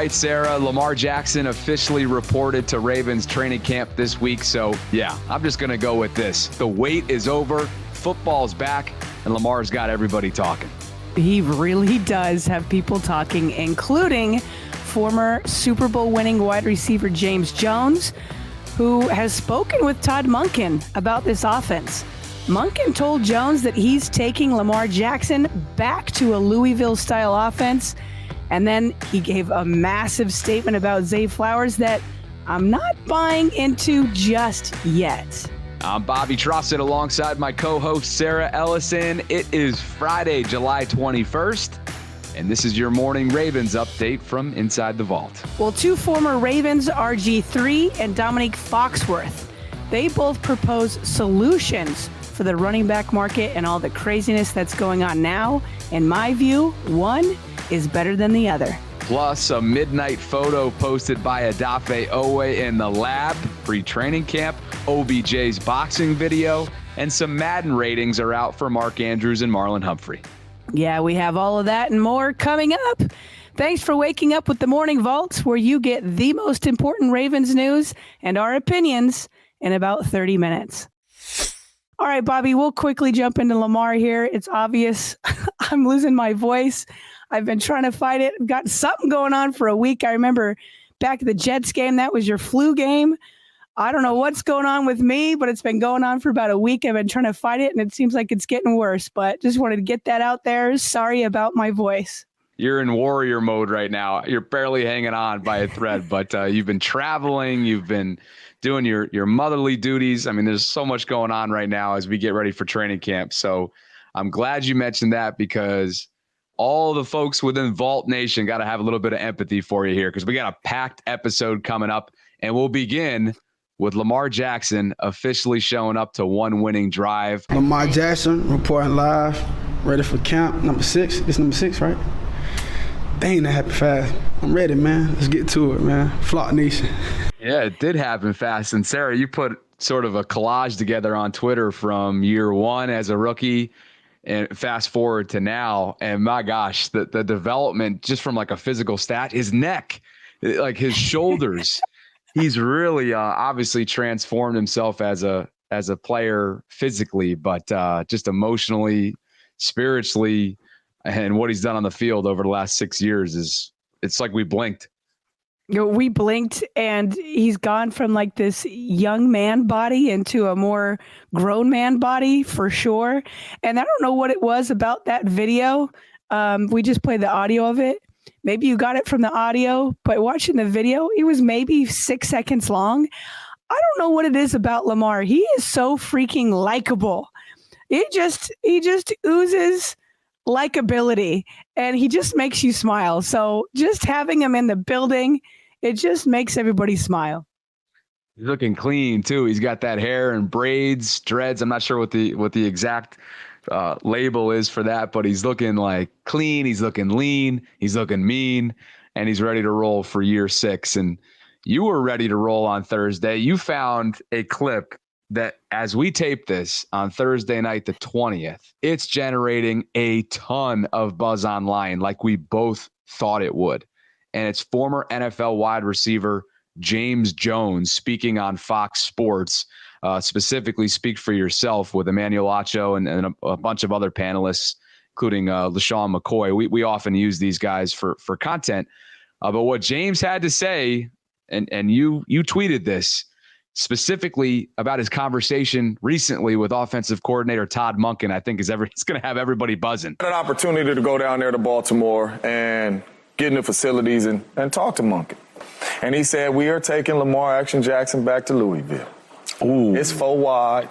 right, Sarah. Lamar Jackson officially reported to Ravens training camp this week. So, yeah, I'm just going to go with this. The wait is over. Football's back, and Lamar's got everybody talking. He really does have people talking, including former Super Bowl winning wide receiver James Jones, who has spoken with Todd Monken about this offense. Monken told Jones that he's taking Lamar Jackson back to a Louisville-style offense, and then he gave a massive statement about Zay Flowers that I'm not buying into just yet. I'm Bobby Trossett alongside my co-host Sarah Ellison. It is Friday, July 21st, and this is your morning Ravens update from inside the vault. Well, two former Ravens, RGIII and Domonique Foxworth, they both propose solutions for the running back market and all the craziness that's going on now. In my view, one is better than the other. Plus, a midnight photo posted by Odafe Owe in the lab, pre-training camp, OBJ's boxing video, and some Madden ratings are out for Mark Andrews and Marlon Humphrey. Yeah, we have all of that and more coming up. Thanks for waking up with the Morning Vault, where you get the most important Ravens news and our opinions in about 30 minutes. All right, Bobby, we'll quickly jump into Lamar here. It's obvious I'm losing my voice. I've been trying to fight it. I've got something going on for a week. I remember back at the Jets game, that was your flu game. I don't know what's going on with me, but it's been going on for about a week. I've been trying to fight it, and it seems like it's getting worse. But just wanted to get that out there. Sorry about my voice. You're in warrior mode right now. You're barely hanging on by a thread, but you've been traveling. You've been doing your motherly duties. I mean, there's so much going on right now as we get ready for training camp. So I'm glad you mentioned that, because all the folks within Vault Nation got to have a little bit of empathy for you here, because we got a packed episode coming up, and we'll begin with Lamar Jackson officially showing up to one winning drive. Lamar Jackson reporting live, ready for camp. Number 6. This number 6, right? Dang, that happened fast. I'm ready, man. Let's get to it, man. Flock Nation. Yeah, it did happen fast. And Sarah, you put sort of a collage together on Twitter from year one as a rookie and fast forward to now. And my gosh, the development just from like a physical stat, his neck, like his shoulders, he's really obviously transformed himself as a player physically, but just emotionally, spiritually, and what he's done on the field over the last 6 years it's like we blinked. You know, we blinked, and he's gone from like this young man body into a more grown man body for sure. And I don't know what it was about that video. We just played the audio of it. Maybe you got it from the audio, but watching the video, it was maybe 6 seconds long. I don't know what it is about Lamar. He is so freaking likable. He just oozes likability, and he just makes you smile. So just having him in the building, it just makes everybody smile. He's looking clean too. He's got that hair and braids, dreads. I'm not sure what the exact label is for that, but he's looking like clean. He's looking lean. He's looking mean, and he's ready to roll for year 6. And you were ready to roll on Thursday. You found a clip that, as we tape this on Thursday night, the 20th, it's generating a ton of buzz online, like we both thought it would. And it's former NFL wide receiver James Jones speaking on Fox Sports, specifically Speak for Yourself with Emmanuel Acho and a bunch of other panelists, including LaShawn McCoy. We often use these guys for content. But what James had to say, and you tweeted this, specifically about his conversation recently with offensive coordinator Todd Monken, I think it's going to have everybody buzzing. I had an opportunity to go down there to Baltimore and get in the facilities and talk to Monken. And he said, we are taking Lamar Jackson back to Louisville. Ooh. It's 4 wide.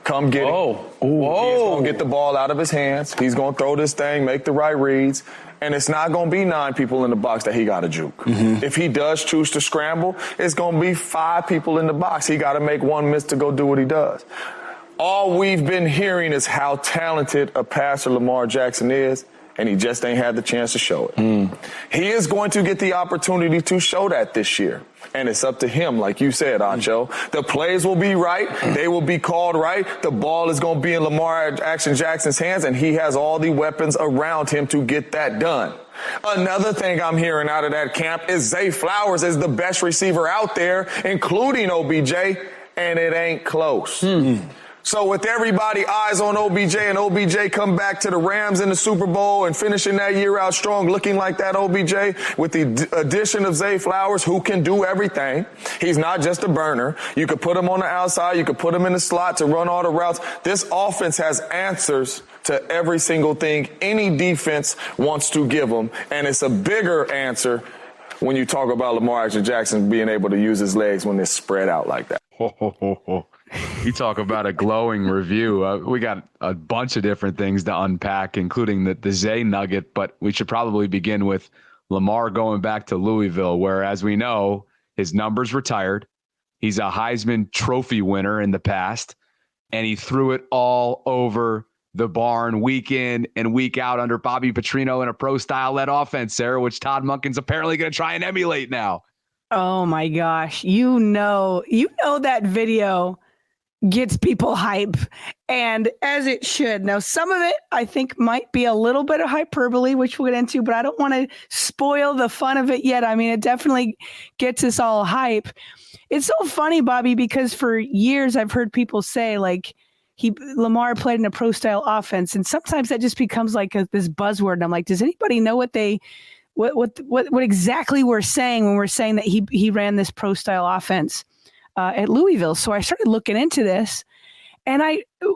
Come get it. Whoa. He's going to get the ball out of his hands. He's going to throw this thing, make the right reads. And it's not going to be 9 people in the box that he got to juke. Mm-hmm. If he does choose to scramble, it's going to be 5 people in the box. He got to make one miss to go do what he does. All we've been hearing is how talented a passer Lamar Jackson is, and he just ain't had the chance to show it. He is going to get the opportunity to show that this year. And it's up to him, like you said, Ancho. The plays will be right. They will be called right. The ball is going to be in Lamar Jackson's hands, and he has all the weapons around him to get that done. Another thing I'm hearing out of that camp is Zay Flowers is the best receiver out there, including OBJ, and it ain't close. So with everybody eyes on OBJ and OBJ come back to the Rams in the Super Bowl and finishing that year out strong, looking like that OBJ, with the addition of Zay Flowers, who can do everything. He's not just a burner. You could put him on the outside. You could put him in the slot to run all the routes. This offense has answers to every single thing any defense wants to give them. And it's a bigger answer when you talk about Lamar Jackson being able to use his legs when it's spread out like that. You talk about a glowing review. We got a bunch of different things to unpack, including the Zay nugget, but we should probably begin with Lamar going back to Louisville, where, as we know, his number's retired. He's a Heisman Trophy winner in the past, and he threw it all over the barn week in and week out under Bobby Petrino in a pro-style-led offense, Sarah, which Todd Monken's apparently going to try and emulate now. Oh, my gosh. You know that video gets people hype, and as it should. Now, some of it I think might be a little bit of hyperbole, which we'll get into, but I don't want to spoil the fun of it yet. I mean, it definitely gets us all hype. It's so funny, Bobby, because for years I've heard people say, like, Lamar played in a pro style offense, and sometimes that just becomes like this buzzword. And I'm like, does anybody know what exactly we're saying when we're saying that he ran this pro style offense at Louisville? So I started looking into this, and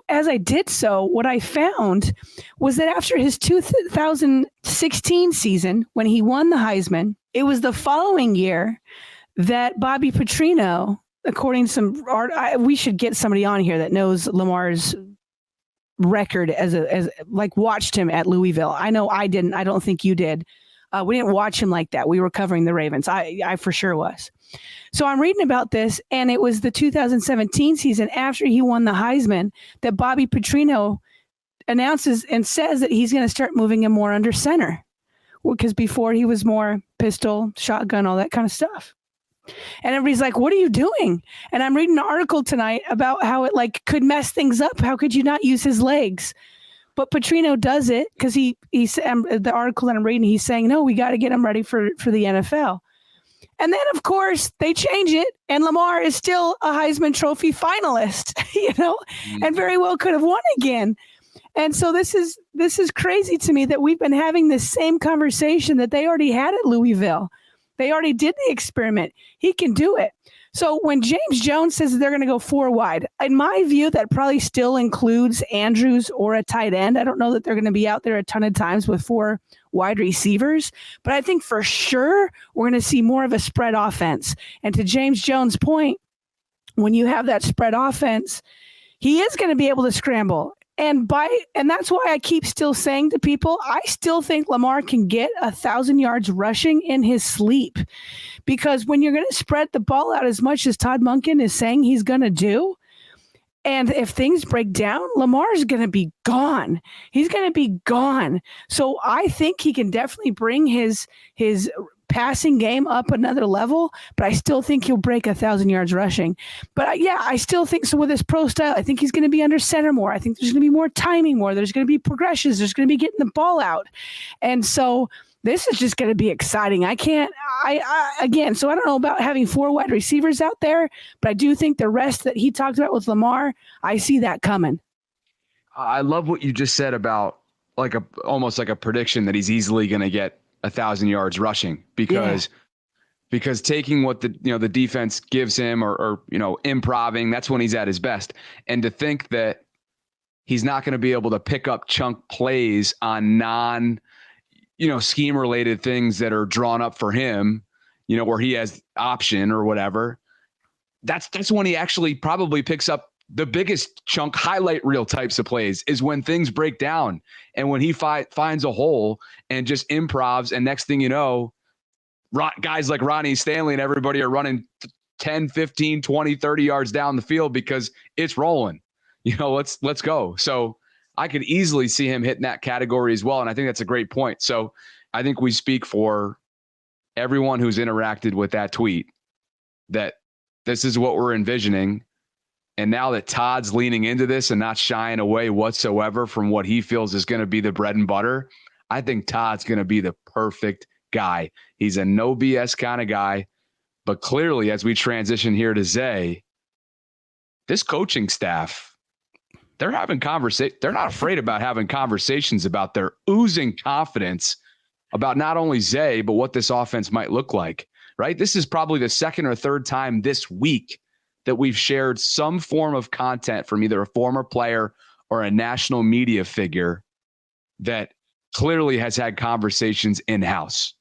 as I did so, what I found was that after his 2016 season, when he won the Heisman, it was the following year that Bobby Petrino, according to some art, we should get somebody on here that knows Lamar's record as watched him at Louisville. I know I didn't. I don't think you did. We didn't watch him like that. We were covering the Ravens. I for sure was. So I'm reading about this, and it was the 2017 season after he won the Heisman that Bobby Petrino announces and says that he's going to start moving him more under center, because before he was more pistol, shotgun, all that kind of stuff. And everybody's like, what are you doing? And I'm reading an article tonight about how it could mess things up. How could you not use his legs? But Petrino does it because the article that I'm reading, he's saying, no, we got to get him ready for the NFL. And then, of course, they change it, and Lamar is still a Heisman Trophy finalist, and very well could have won again. And so this is crazy to me that we've been having this same conversation that they already had at Louisville. They already did the experiment. He can do it. So when James Jones says that they're going to go 4 wide, in my view, that probably still includes Andrews or a tight end. I don't know that they're going to be out there a ton of times with 4 wide receivers, but I think for sure we're going to see more of a spread offense. And to James Jones' point, when you have that spread offense, he is going to be able to scramble. And that's why I keep still saying to people, I still think Lamar can get 1,000 yards rushing in his sleep, because when you're going to spread the ball out as much as Todd Monken is saying he's going to do, and if things break down, Lamar's going to be gone. He's going to be gone. So I think he can definitely bring his passing game up another level, but I still think he'll break 1,000 yards rushing. But I still think so with his pro style. I think he's going to be under center more. I think there's going to be more timing more. There's going to be progressions. There's going to be getting the ball out. And so this is just going to be exciting. So I don't know about having 4 wide receivers out there, but I do think the rest that he talked about with Lamar, I see that coming. I love what you just said about almost like a prediction that he's easily going to get 1,000 yards rushing, because taking what the defense gives him or improving, that's when he's at his best. And to think that he's not going to be able to pick up chunk plays on scheme related things that are drawn up for him, where he has option or whatever. That's when he actually probably picks up the biggest chunk highlight reel types of plays, is when things break down and when he finds a hole and just improvs. And next thing you know, guys like Ronnie Stanley and everybody are running 10, 15, 20, 30 yards down the field because it's rolling, let's go. So I could easily see him hitting that category as well. And I think that's a great point. So I think we speak for everyone who's interacted with that tweet that this is what we're envisioning. And now that Todd's leaning into this and not shying away whatsoever from what he feels is going to be the bread and butter, I think Todd's going to be the perfect guy. He's a no BS kind of guy. But clearly, as we transition here to Zay, this coaching staff, they're having conversation. They're not afraid about having conversations about their oozing confidence about not only Zay, but what this offense might look like, right? This is probably the second or third time this week that we've shared some form of content from either a former player or a national media figure that clearly has had conversations in-house.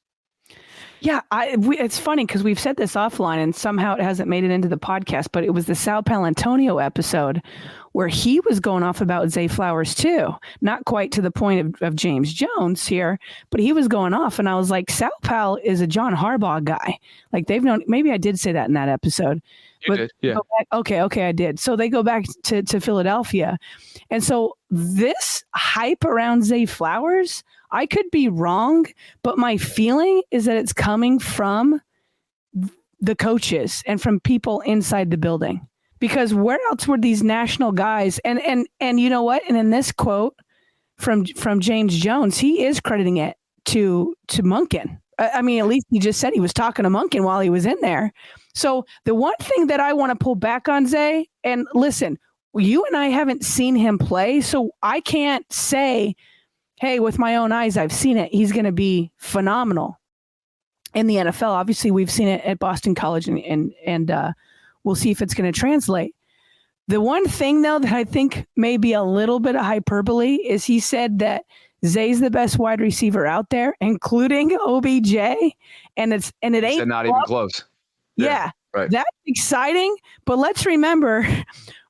Yeah, it's funny because we've said this offline and somehow it hasn't made it into the podcast, but it was the Sal Paolantonio episode where he was going off about Zay Flowers too. Not quite to the point of James Jones here, but he was going off. And I was like, Sal Pal is a John Harbaugh guy. Like they've known, maybe I did say that in that episode. You did, yeah. Okay, I did. So they go back to Philadelphia. And so this hype around Zay Flowers, I could be wrong, but my feeling is that it's coming from the coaches and from people inside the building. Because where else were these national guys? And you know what? And in this quote from James Jones, he is crediting it to Monken. I mean, at least he just said he was talking to Monken while he was in there. So the one thing that I want to pull back on Zay, and listen, you and I haven't seen him play, so I can't say, hey, with my own eyes, I've seen it. He's going to be phenomenal in the NFL. Obviously, we've seen it at Boston College, and we'll see if it's going to translate. The one thing, though, that I think may be a little bit of hyperbole is he said that Zay's the best wide receiver out there, including OBJ, and it ain't not even close. Yeah, right. That's exciting. But let's remember,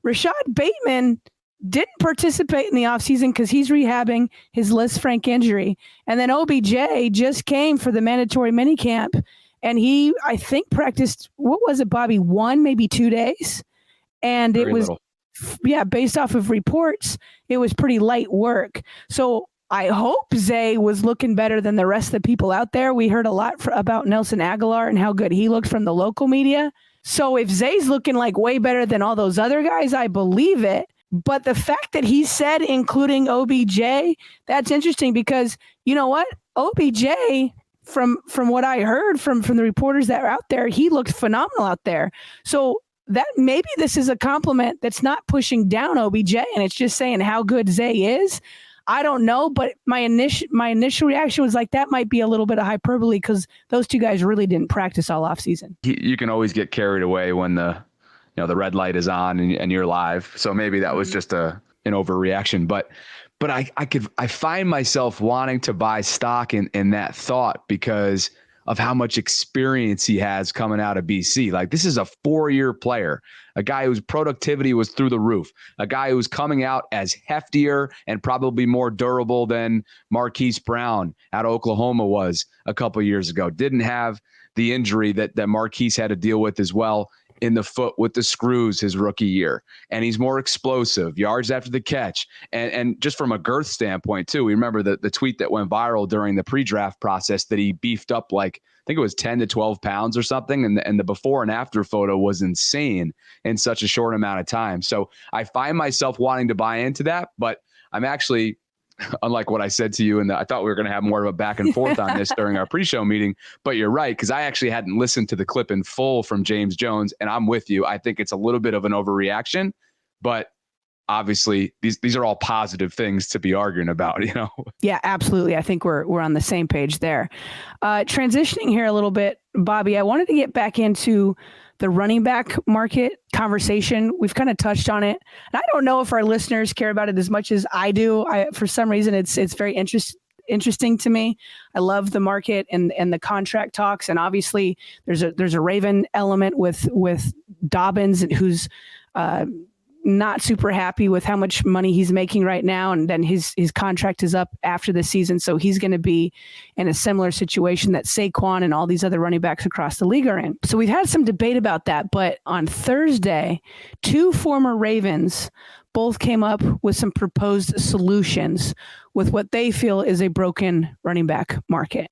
Rashad Bateman didn't participate in the offseason because he's rehabbing his Lisfranc injury. And then OBJ just came for the mandatory minicamp. And he, I think, practiced, what was it, Bobby? 1, maybe 2 days. And it was, based off of reports, it was pretty light work. So I hope Zay was looking better than the rest of the people out there. We heard a lot about Nelson Aguilar and how good he looked from the local media. So if Zay's looking like way better than all those other guys, I believe it. But the fact that he said including OBJ, that's interesting because you know what? OBJ, from what I heard from the reporters that are out there, he looked phenomenal out there. So that maybe this is a compliment that's not pushing down OBJ and it's just saying how good Zay is. I don't know, but my initial reaction was like that might be a little bit of hyperbole because those two guys really didn't practice all offseason. You can always get carried away when the red light is on and you're live. So maybe that was just an overreaction. But I find myself wanting to buy stock in that thought because of how much experience he has coming out of BC. Like this is a 4-year player, a guy whose productivity was through the roof, a guy who's coming out as heftier and probably more durable than Marquise Brown out of Oklahoma was a couple years ago. Didn't have the injury that Marquise had to deal with as well in the foot with the screws his rookie year. And he's more explosive, yards after the catch. And just from a girth standpoint, too, we remember the tweet that went viral during the pre-draft process that he beefed up like, I think it was 10 to 12 pounds or something. And the before and after photo was insane in such a short amount of time. So I find myself wanting to buy into that, but I'm actually, unlike what I said to you, and I thought we were going to have more of a back and forth on this during our pre-show meeting, but you're right, because I actually hadn't listened to the clip in full from James Jones, and I'm with you. I think it's a little bit of an overreaction, but obviously these are all positive things to be arguing about, you know? Yeah, absolutely. I think we're on the same page there. Transitioning here a little bit, Bobby, I wanted to get back into the running back market conversation. We've kind of touched on it. And I don't know if our listeners care about it as much as I do. For some reason, it's very interesting to me. I love the market and the contract talks. And obviously there's a Raven element with Dobbins, who's not super happy with how much money he's making right now. And then his contract is up after the season. So he's going to be in a similar situation that Saquon and all these other running backs across the league are in. So we've had some debate about that. But on Thursday, 2 former Ravens both came up with some proposed solutions with what they feel is a broken running back market.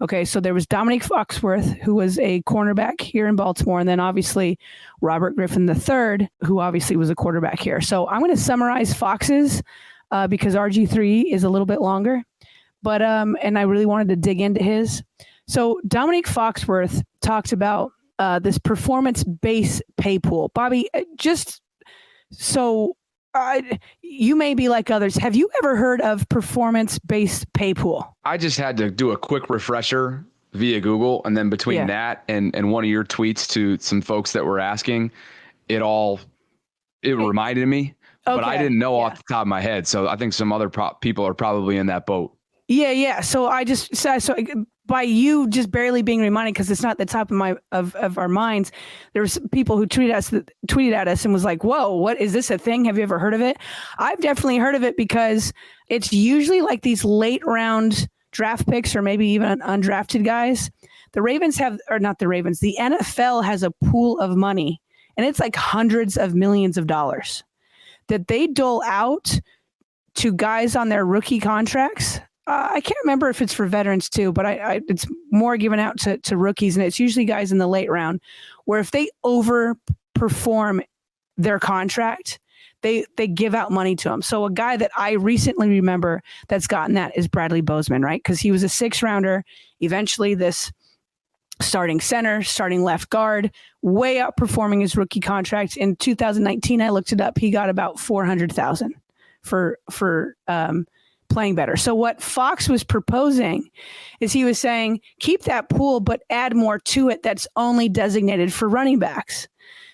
Okay, so there was Domonique Foxworth, who was a cornerback here in Baltimore, and then obviously Robert Griffin III, who obviously was a quarterback here. So I'm going to summarize Fox's because RG3 is a little bit longer, but and I really wanted to dig into his. So Domonique Foxworth talked about this performance-based pay pool. Bobby, just so you may be like others. Have you ever heard of performance-based pay pool? I just had to do a quick refresher via Google, and then between that and one of your tweets to some folks that were asking, it reminded me, but I didn't know off the top of my head. So I think some other people are probably in that boat. Yeah. So I just so by you just barely being reminded, because it's not the top of our minds, there's people who tweeted at us and was like, whoa, what is this a thing? Have you ever heard of it? I've definitely heard of it because it's usually like these late round draft picks or maybe even undrafted guys. The NFL has a pool of money, and it's like hundreds of millions of dollars that they dole out to guys on their rookie contracts. I can't remember if it's for veterans too, but it's more given out to rookies, and it's usually guys in the late round where if they overperform their contract, they give out money to them. So a guy that I recently remember that's gotten that is Bradley Bozeman, right? Because he was a 6th rounder, eventually this starting center, starting left guard, way outperforming his rookie contract. In 2019, I looked it up, he got about $400,000 for playing better. So what Fox was proposing is he was saying, keep that pool, but add more to it that's only designated for running backs.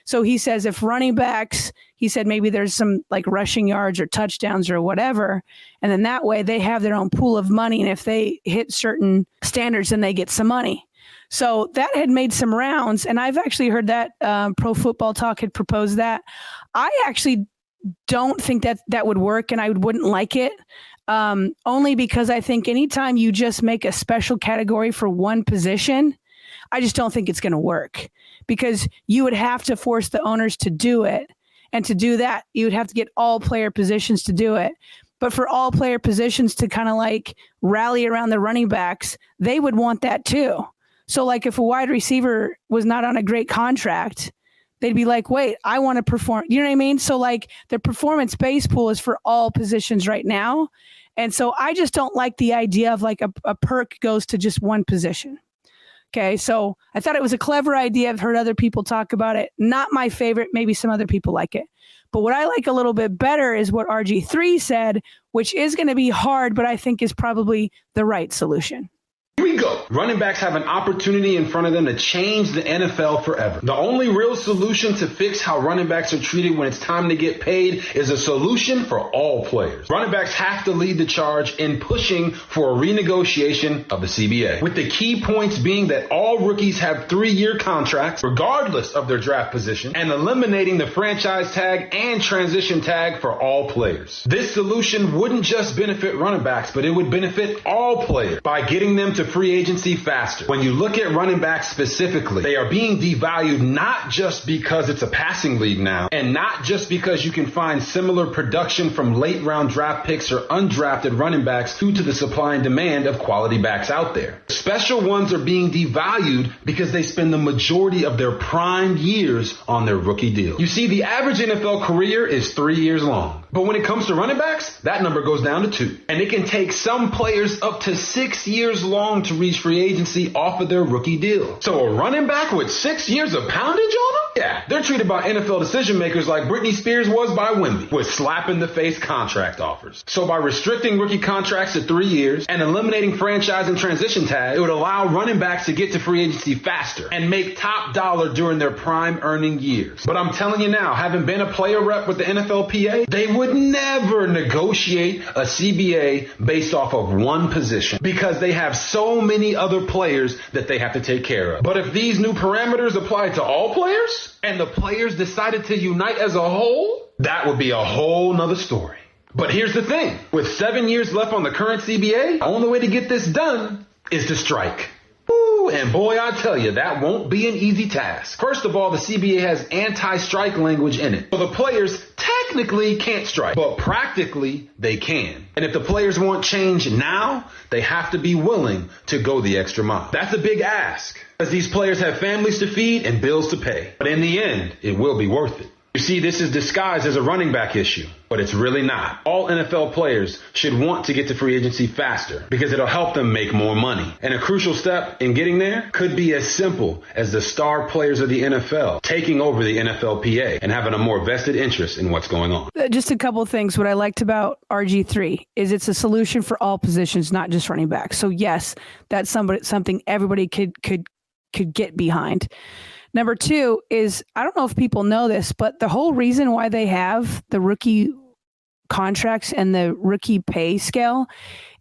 So he says if running backs, he said maybe there's some like rushing yards or touchdowns or whatever, and then that way they have their own pool of money, and if they hit certain standards, then they get some money. So that had made some rounds, and I've actually heard that Pro Football Talk had proposed that. I actually don't think that would work, and I wouldn't like it. Only because I think anytime you just make a special category for one position, I just don't think it's going to work, because you would have to force the owners to do it. And to do that, you would have to get all player positions to do it. But for all player positions to kind of like rally around the running backs, they would want that too. So like if a wide receiver was not on a great contract, they'd be like, wait, I want to perform. You know what I mean? So like the performance-based pool is for all positions right now. And so I just don't like the idea of like a perk goes to just one position. Okay, so I thought it was a clever idea. I've heard other people talk about it. Not my favorite. Maybe some other people like it. But what I like a little bit better is what RG3 said, which is going to be hard, but I think is probably the right solution. Here we go. Running backs have an opportunity in front of them to change the NFL forever. The only real solution to fix how running backs are treated when it's time to get paid is a solution for all players. Running backs have to lead the charge in pushing for a renegotiation of the CBA, with the key points being that all rookies have 3-year contracts regardless of their draft position, and eliminating the franchise tag and transition tag for all players. This solution wouldn't just benefit running backs, but it would benefit all players by getting them to free agency faster. When you look at running backs specifically, they are being devalued not just because it's a passing league now, and not just because you can find similar production from late round draft picks or undrafted running backs due to the supply and demand of quality backs out there. Special ones are being devalued because they spend the majority of their prime years on their rookie deal. You see, the average NFL career is 3 years long. But when it comes to running backs, that number goes down to 2. And it can take some players up to 6 years long to reach free agency off of their rookie deal. So a running back with 6 years of poundage on them? Yeah, they're treated by NFL decision makers like Britney Spears was by Wemby, with slap-in-the-face contract offers. So by restricting rookie contracts to 3 years and eliminating franchise and transition tag, it would allow running backs to get to free agency faster and make top dollar during their prime earning years. But I'm telling you now, having been a player rep with the NFLPA, they would never negotiate a CBA based off of one position because they have so many other players that they have to take care of. But if these new parameters apply to all players and the players decided to unite as a whole, that would be a whole nother story. But here's the thing. With 7 years left on the current CBA, the only way to get this done is to strike. Ooh, and boy, I tell you, that won't be an easy task. First of all, the CBA has anti-strike language in it. So the players technically can't strike, but practically they can. And if the players want change now, they have to be willing to go the extra mile. That's a big ask, because these players have families to feed and bills to pay. But in the end, it will be worth it. You see, this is disguised as a running back issue, but it's really not. All NFL players should want to get to free agency faster because it'll help them make more money. And a crucial step in getting there could be as simple as the star players of the NFL taking over the NFLPA and having a more vested interest in what's going on. Just a couple of things. What I liked about RG3 is it's a solution for all positions, not just running back. So yes, that's something everybody could get behind. Number two is, I don't know if people know this, but the whole reason why they have the rookie contracts and the rookie pay scale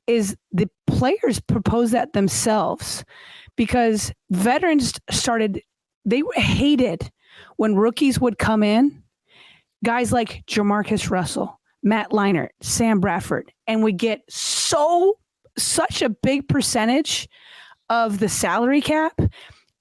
is the players propose that themselves, because veterans they hated when rookies would come in, guys like Jamarcus Russell, Matt Leinart, Sam Bradford, and would get such a big percentage of the salary cap,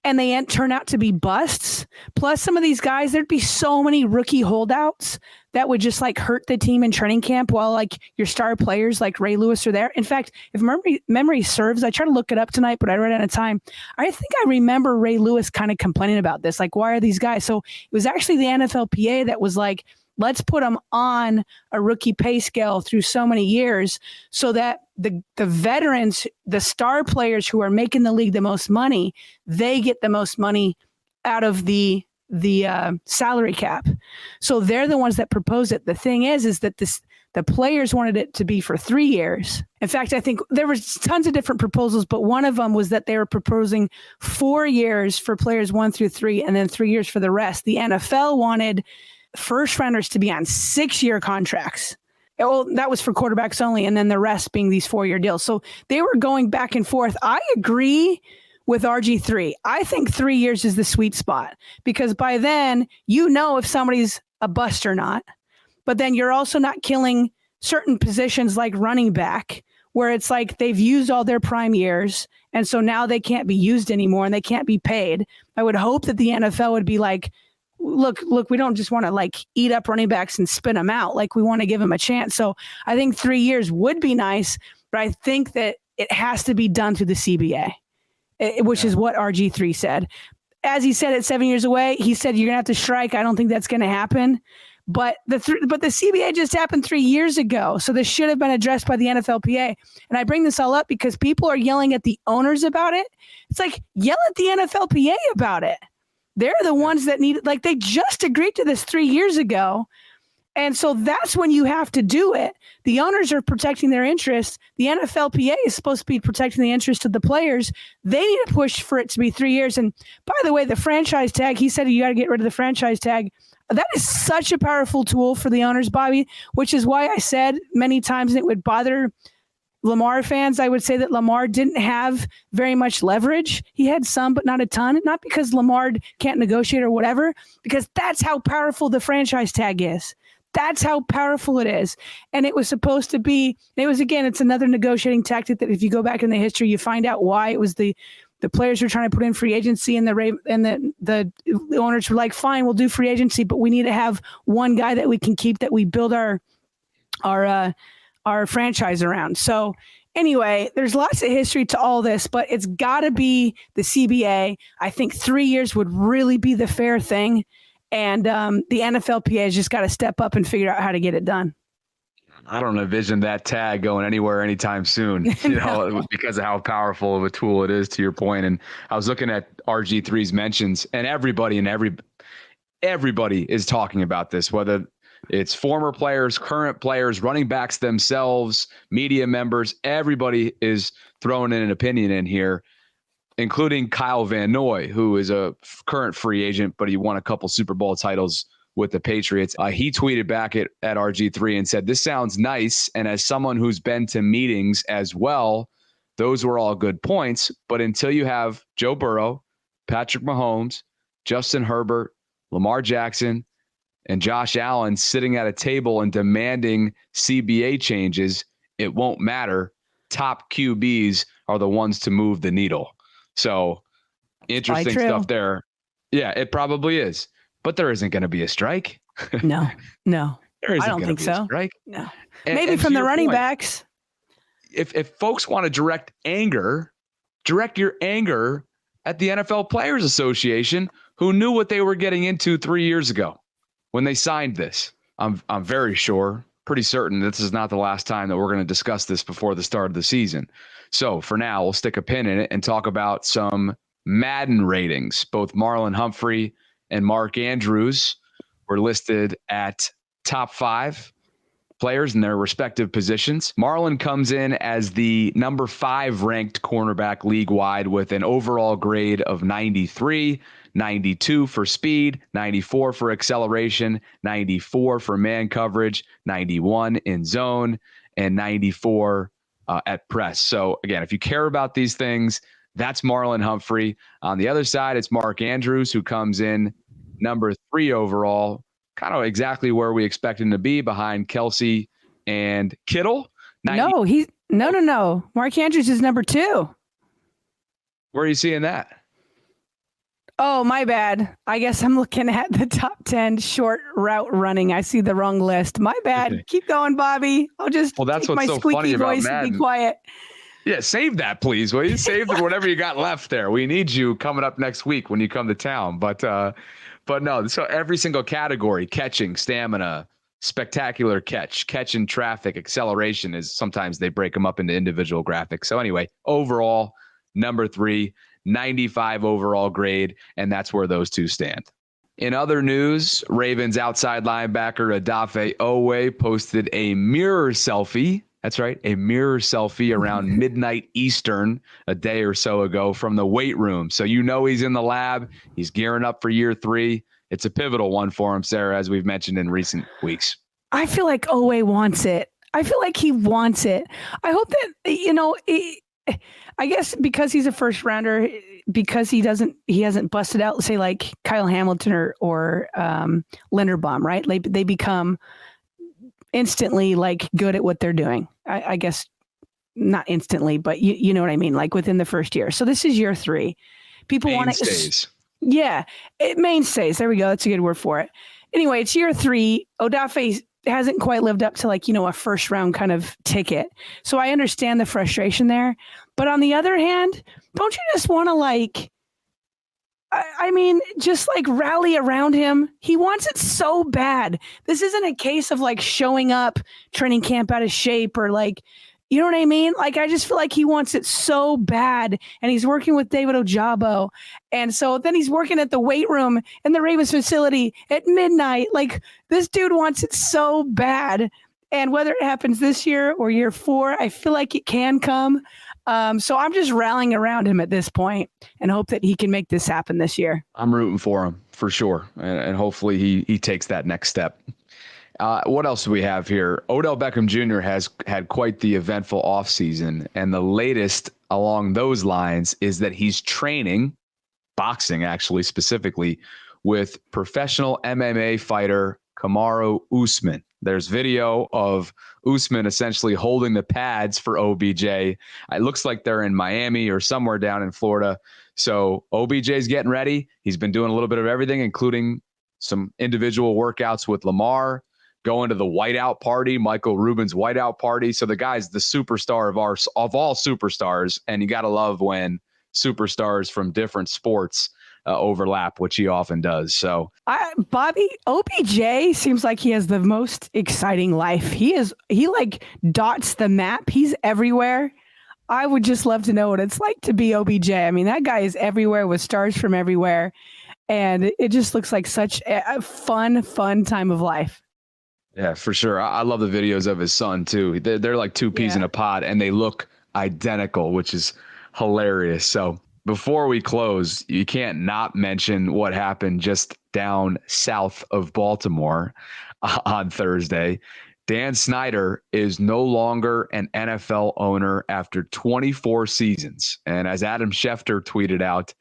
and they turn out to be busts. Plus, some of these guys, there'd be so many rookie holdouts that would just like hurt the team in training camp while like your star players like Ray Lewis are there. In fact, if memory serves, I tried to look it up tonight, but I ran out of time. I think I remember Ray Lewis kind of complaining about this. Like, why are these guys? So it was actually the NFLPA that was like, let's put them on a rookie pay scale through so many years so that the veterans, the star players who are making the league the most money, they get the most money out of the salary cap. So they're the ones that propose it. The thing is that the players wanted it to be for 3 years. In fact, I think there was tons of different proposals, but one of them was that they were proposing 4 years for players 1 through 3 and then 3 years for the rest. The NFL wanted first rounders to be on 6-year contracts. Well, that was for quarterbacks only, and then the rest being these 4-year deals. So they were going back and forth. I agree with RG3. I think 3 years is the sweet spot, because by then you know if somebody's a bust or not. But then you're also not killing certain positions like running back, where it's like they've used all their prime years, and so now they can't be used anymore and they can't be paid. I would hope that the NFL would be like, look, we don't just want to like eat up running backs and spin them out. Like, we want to give them a chance. So I think 3 years would be nice, but I think that it has to be done through the CBA, which is what RG3 said. As he said, it's 7 years away. He said, you're going to have to strike. I don't think that's going to happen. But the CBA just happened 3 years ago. So this should have been addressed by the NFLPA. And I bring this all up because people are yelling at the owners about it. It's like, yell at the NFLPA about it. They're the ones that need it. Like, they just agreed to this 3 years ago. And so that's when you have to do it. The owners are protecting their interests. The NFLPA is supposed to be protecting the interests of the players. They need to push for it to be 3 years. And by the way, the franchise tag, he said you got to get rid of the franchise tag. That is such a powerful tool for the owners, Bobby, which is why I said many times it would bother Lamar fans. I would say that Lamar didn't have very much leverage. He had some, but not a ton. Not because Lamar can't negotiate or whatever, because that's how powerful the franchise tag is. That's how powerful it is. And it was supposed to be, it's another negotiating tactic that if you go back in the history, you find out why it was the players were trying to put in free agency, and the owners were like, fine, we'll do free agency, but we need to have one guy that we can keep, that we build our franchise around. So anyway, there's lots of history to all this, but it's got to be the CBA. I think 3 years would really be the fair thing. And the NFLPA has just got to step up and figure out how to get it done. I don't envision that tag going anywhere anytime soon, because of how powerful of a tool it is, to your point. And I was looking at RG3's mentions, and everybody is talking about this, whether it's former players, current players, running backs themselves, media members. Everybody is throwing in an opinion in here, including Kyle Van Noy, who is a current free agent, but he won a couple Super Bowl titles with the Patriots. He tweeted back at RG3 and said, "This sounds nice. And as someone who's been to meetings as well, those were all good points. But until you have Joe Burrow, Patrick Mahomes, Justin Herbert, Lamar Jackson, and Josh Allen sitting at a table and demanding CBA changes, it won't matter. Top QBs are the ones to move the needle." So Interesting stuff there. Yeah, it probably is. But there isn't going to be a strike. No. There isn't I don't think be a so. strike. No. And, Maybe and from the running point, backs. If folks want to direct your anger at the NFL Players Association, who knew what they were getting into 3 years ago when they signed this. I'm very sure, pretty certain this is not the last time that we're going to discuss this before the start of the season. So for now, we'll stick a pin in it and talk about some Madden ratings. Both Marlon Humphrey and Mark Andrews were listed at top 5 players in their respective positions. Marlon comes in as the number 5 ranked cornerback league-wide with an overall grade of 93, 92 for speed, 94 for acceleration, 94 for man coverage, 91 in zone, and 94 at press. So again, if you care about these things, that's Marlon Humphrey. On the other side, it's Mark Andrews, who comes in number 3 overall, kind of exactly where we expect him to be, behind Kelsey and Kittle. No. Mark Andrews is number 2. Where are you seeing that? Oh, my bad. I guess I'm looking at the top 10 short route running. I see the wrong list. My bad. Keep going, Bobby. I'll just that's take what's my so squeaky funny about voice Madden. and be quiet. Yeah, save that, please. Will you save whatever you got left there? We need you coming up next week when you come to town. But no, so every single category, catching, stamina, spectacular catch in traffic, acceleration, is sometimes they break them up into individual graphics. So anyway, overall, number 3, 95 overall grade, and that's where those two stand. In other news, Ravens outside linebacker Odafe Owe posted a mirror selfie. That's right, a mirror selfie around midnight Eastern a day or so ago from the weight room. So you know he's in the lab. He's gearing up for year 3. It's a pivotal one for him, Sarah, as we've mentioned in recent weeks. I feel like Owe wants it. I feel like he wants it. I hope that, I guess because he's a first rounder, because he hasn't busted out, say, like Kyle Hamilton or Linderbaum, right? They become instantly like good at what they're doing. I guess not instantly, but you know what I mean? Like within the first year. So this is year 3. People want to. Yeah, it mainstays. There we go. That's a good word for it. Anyway, it's year 3. Odafe hasn't quite lived up to a first round kind of ticket. So I understand the frustration there. But on the other hand, don't you just want to just rally around him? He wants it so bad. This isn't a case of showing up training camp out of shape or you know what I mean? I just feel like he wants it so bad, and he's working with David Ojabo. And so then he's working at the weight room in the Ravens facility at midnight. This dude wants it so bad. And whether it happens this year or year 4, I feel like it can come. So I'm just rallying around him at this point and hope that he can make this happen this year. I'm rooting for him for sure. And hopefully he takes that next step. What else do we have here? Odell Beckham Jr. has had quite the eventful offseason, and the latest along those lines is that he's training, boxing actually specifically, with professional MMA fighter Kamaru Usman. There's video of Usman essentially holding the pads for OBJ. It looks like they're in Miami or somewhere down in Florida. So OBJ's getting ready. He's been doing a little bit of everything, including some individual workouts with Lamar, going to the whiteout party, Michael Rubin's whiteout party. So the guy's the superstar of all superstars. And you got to love when superstars from different sports overlap, which he often does. So Bobby, OBJ seems like he has the most exciting life. He dots the map. He's everywhere. I would just love to know what it's like to be OBJ. I mean, that guy is everywhere with stars from everywhere. And it just looks like such a fun time of life. Yeah, for sure. I love the videos of his son too. They're like two peas in a pod, and they look identical, which is hilarious. So before we close, you can't not mention what happened just down south of Baltimore on Thursday. Dan Snyder is no longer an NFL owner after 24 seasons. And as Adam Schefter tweeted out,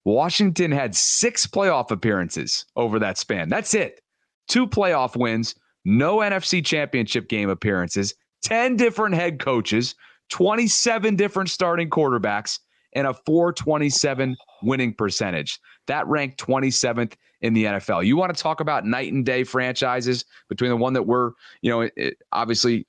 Washington had 6 playoff appearances over that span. That's it. 2 playoff wins, no NFC championship game appearances, 10 different head coaches, 27 different starting quarterbacks, and a .427 winning percentage. That ranked 27th in the NFL. You want to talk about night and day franchises between the one that we're, obviously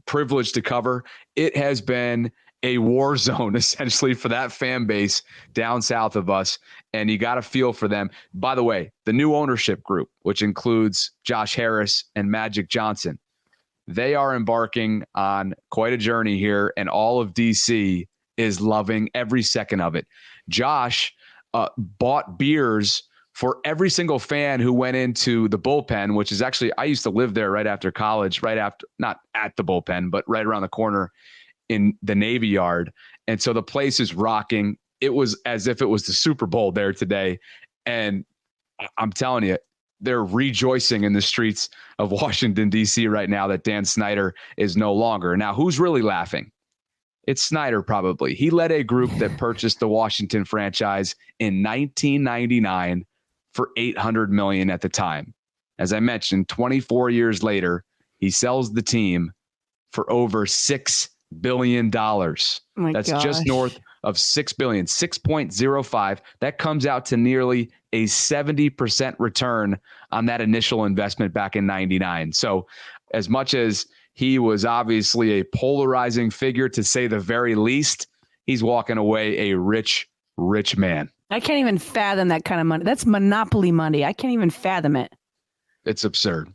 privileged to cover. It has been a war zone essentially for that fan base down south of us. And you got to feel for them. By the way, the new ownership group, which includes Josh Harris and Magic Johnson, they are embarking on quite a journey here, and all of DC is loving every second of it. Josh bought beers for every single fan who went into the bullpen, which is actually, I used to live there right after college, not at the bullpen, but right around the corner in the Navy Yard. And so the place is rocking. It was as if it was the Super Bowl there today. And I'm telling you, they're rejoicing in the streets of Washington, D.C. right now that Dan Snyder is no longer. Now, who's really laughing? It's Snyder, probably. He led a group that purchased the Washington franchise in 1999 for $800 million at the time. As I mentioned, 24 years later, he sells the team for over $6 billion. That's just north of $6 billion, 6.05. That comes out to nearly a 70% return on that initial investment back in 99. So as much as he was obviously a polarizing figure, to say the very least, he's walking away a rich, rich man. I can't even fathom that kind of money. That's monopoly money. I can't even fathom it. It's absurd.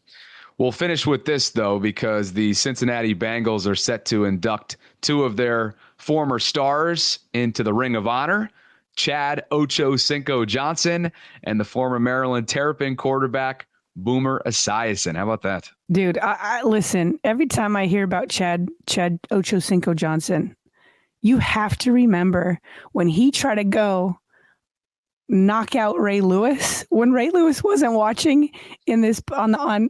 We'll finish with this, though, because the Cincinnati Bengals are set to induct two of their former stars into the Ring of Honor, Chad Ochocinco Johnson and the former Maryland Terrapin quarterback, Boomer Esiason. How about that? Dude, I listen, every time I hear about Chad Ochocinco Johnson, you have to remember when he tried to go knock out Ray Lewis, when Ray Lewis wasn't watching in this on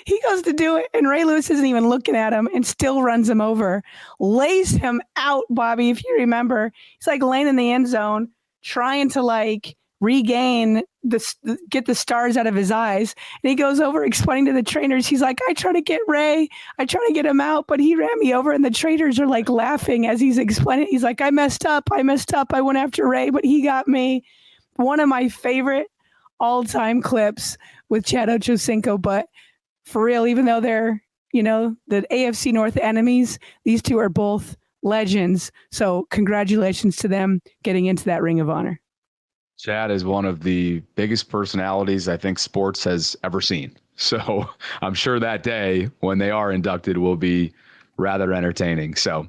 he goes to do it, and Ray Lewis isn't even looking at him and still runs him over, lays him out, Bobby. If you remember, he's like laying in the end zone, trying to regain get the stars out of his eyes. And he goes over explaining to the trainers, he's like, I try to get Ray, I try to get him out, but he ran me over. And the trainers are laughing as he's explaining. He's like, I messed up. I went after Ray, but he got me. One of my favorite all-time clips with Chad Ochocinco, but for real, even though they're, the AFC North enemies, these two are both legends. So congratulations to them getting into that Ring of Honor. Chad is one of the biggest personalities I think sports has ever seen. So I'm sure that day when they are inducted will be rather entertaining. So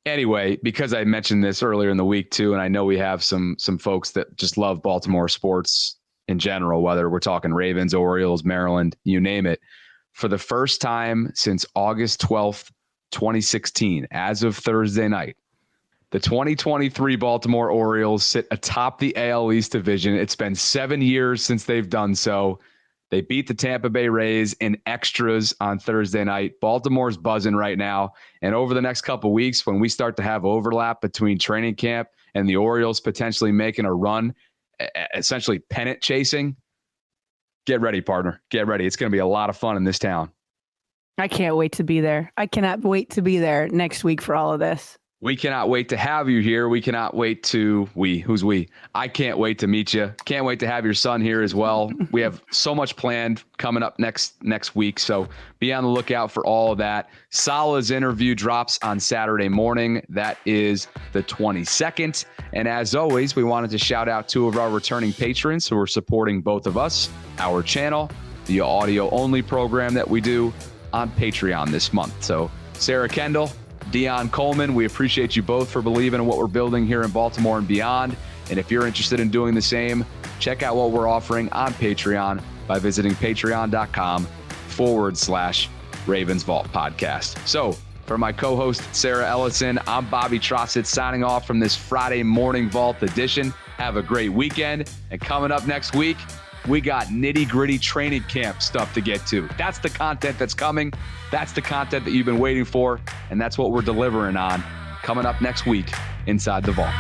anyway, because I mentioned this earlier in the week too, and I know we have some folks that just love Baltimore sports in general, whether we're talking Ravens, Orioles, Maryland, you name it. For the first time since August 12th, 2016, as of Thursday night, the 2023 Baltimore Orioles sit atop the AL East division. It's been 7 years since they've done so. They beat the Tampa Bay Rays in extras on Thursday night. Baltimore's buzzing right now. And over the next couple of weeks, when we start to have overlap between training camp and the Orioles potentially making a run, essentially pennant chasing, get ready, partner. Get ready. It's going to be a lot of fun in this town. I can't wait to be there. I cannot wait to be there next week for all of this. We cannot wait to have you here. We cannot wait to, who's we? I can't wait to meet you. Can't wait to have your son here as well. We have so much planned coming up next week. So be on the lookout for all of that. Salah's interview drops on Saturday morning. That is the 22nd. And as always, we wanted to shout out two of our returning patrons who are supporting both of us, our channel, the audio only program that we do on Patreon this month. So Sarah Kendall, Dion Coleman, we appreciate you both for believing in what we're building here in Baltimore and beyond. And if you're interested in doing the same, check out what we're offering on Patreon by visiting patreon.com/RavensVault podcast. So for my co-host, Sarah Ellison, I'm Bobby Trossett signing off from this Friday morning Vault edition. Have a great weekend. And coming up next week, we got nitty-gritty training camp stuff to get to. That's the content that's coming. That's the content that you've been waiting for. And that's what we're delivering on coming up next week inside the Vault.